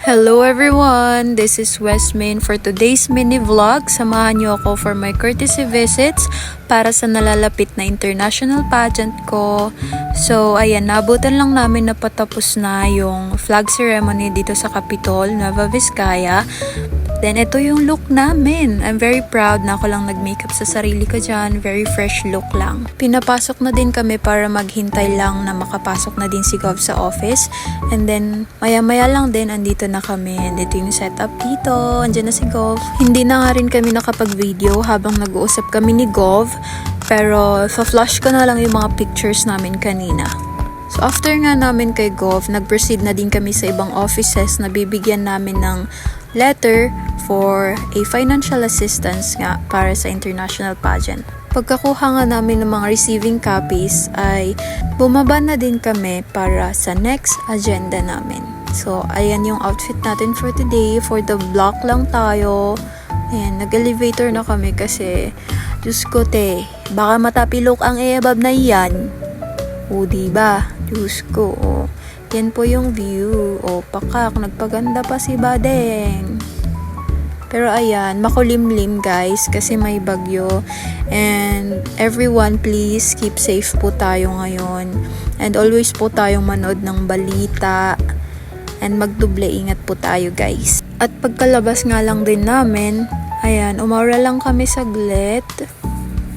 Hello everyone! This is Westmain for today's mini vlog. Samahan niyo ako for my courtesy visits para sa nalalapit na international pageant ko. So, ayan, naabutan lang namin na patapos na yung flag ceremony dito sa Capitol, Nueva Vizcaya. Then, ito yung look namin. I'm very proud na ako lang nag-makeup sa sarili ko dyan. Very fresh look lang. Pinapasok na din kami para maghintay lang na makapasok na din si Gov sa office. And then, maya-maya lang din, andito na kami. And ito yung setup dito. Andyan na si Gov. Hindi na nga rin kami nakapag-video habang nag-uusap kami ni Gov. Pero, fa-flash ko na lang yung mga pictures namin kanina. So, after nga namin kay Gov, nag-proceed na din kami sa ibang offices na bibigyan namin ng letter for a financial assistance nga para sa international pageant. Pagkakuha nga namin ng mga receiving copies ay bumaba na din kami para sa next agenda namin. So, ayan yung outfit natin for today. For the block lang tayo. Ayan, nag-elevator na kami kasi Diyos ko te, baka matapilok ang eabab na yan. O diba? Diyos ko, o. Yan po yung view. O, pakak, nagpaganda pa si Badeng. Pero ayan, makulimlim guys kasi may bagyo. And everyone, please keep safe po tayo ngayon. And always po tayong manood ng balita. And magduble ingat po tayo guys. At pagkalabas nga lang din namin, ayan, umawra lang kami saglit.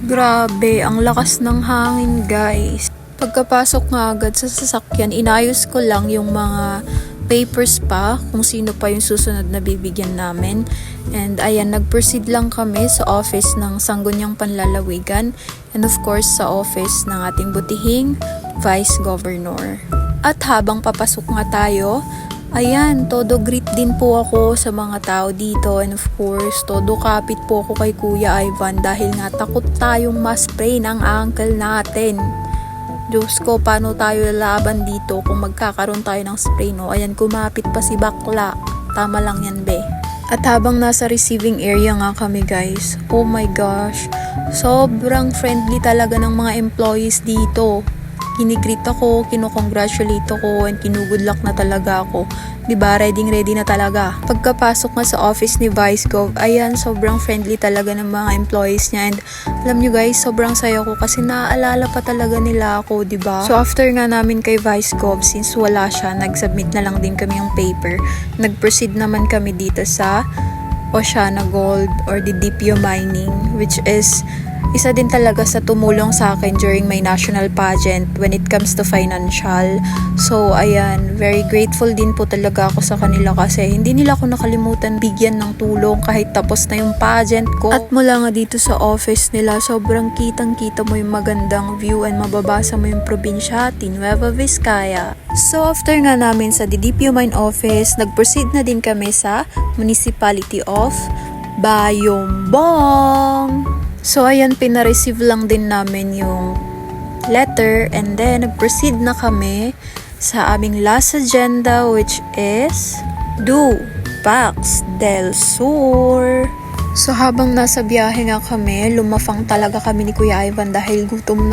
Grabe, ang lakas ng hangin guys. Pagkapasok nga agad sa sasakyan, inayos ko lang yung mga papers pa, kung sino pa yung susunod na bibigyan namin. And ayan, nag-proceed lang kami sa office ng Sangguniang Panlalawigan and of course sa office ng ating butihing Vice Governor. At habang papasok nga tayo, ayan, todo greet din po ako sa mga tao dito and of course, todo kapit po ako kay Kuya Ivan dahil nga takot tayong ma-spray ng uncle natin. Diyos ko, paano tayo lalaban dito kung magkakaroon tayo ng spray, no? Ayan, kumapit pa si bakla. Tama lang yan, be. At habang nasa receiving area nga kami, guys, oh my gosh, sobrang friendly talaga ng mga employees dito. Kinigreet ako, kinukongratulate ako, and kinugood luck na talaga ako. Diba, ready na talaga. Pagkapasok nga sa office ni Vice Gov, ayan, sobrang friendly talaga ng mga employees niya. And alam nyo guys, sobrang saya ko kasi naaalala pa talaga nila ako, diba? So after nga namin kay Vice Gov, since wala siya, nag-submit na lang din kami yung paper. Nag-proceed naman kami dito sa Oceana Gold or the Dipio Mining, which is isa din talaga sa tumulong sa akin during my national pageant when it comes to financial. So, ayan, very grateful din po talaga ako sa kanila kasi hindi nila ako nakalimutan bigyan ng tulong kahit tapos na yung pageant ko. At mula nga dito sa office nila, sobrang kitang-kita mo yung magandang view and mababasa mo yung probinsya, Nueva Vizcaya. So, after nga namin sa DDPO Mine Office, nag-proceed na din kami sa Municipality of Bayombong. So, ayan, pina-receive lang din namin yung letter and then nag-proceed na kami sa aming last agenda which is Dupax del Sur. So, habang nasa biyahe nga kami, lumafang talaga kami ni Kuya Ivan dahil gutom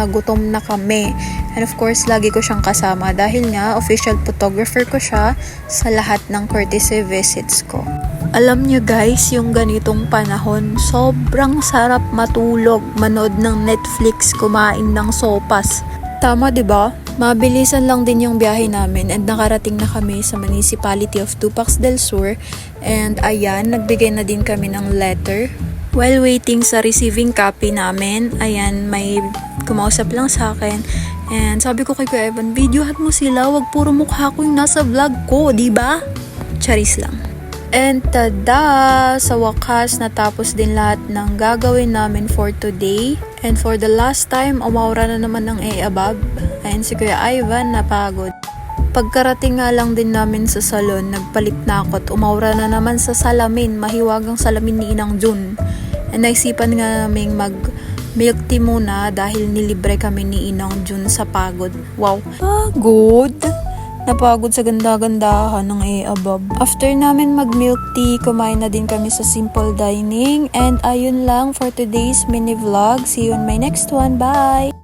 na kami. And of course, lagi ko siyang kasama dahil nga official photographer ko siya sa lahat ng courtesy visits ko. Alam nyo guys, yung ganitong panahon, sobrang sarap matulog, manood ng Netflix, kumain ng sopas. Tama, 'di ba? Mabilisan lang din yung biyahe namin and nakarating na kami sa Municipality of Dupax del Sur. And ayan, nagbigay na din kami ng letter. While waiting sa receiving copy namin, ayan, may kumausap lang sa akin. And sabi ko kay Kuya Evan, videohan mo sila, wag puro mukha ko yung nasa vlog ko, 'di ba? Charis lang. And tada! Sa wakas, natapos din lahat ng gagawin namin for today. And for the last time, umawra na naman ng above. Ayan si Kuya Ivan, napagod. Pagkarating nga lang din namin sa salon, nagpalit na ako at umawra na naman sa salamin, mahiwagang salamin ni Inang Jun. And naisipan nga namin mag-milk tea muna dahil nilibre kami ni Inang Jun sa pagod. Wow! Pagod! Napagod sa ganda-gandahan ng above. After namin mag-milk tea, kumain na din kami sa simple dining. And ayun lang for today's mini vlog. See you in my next one. Bye!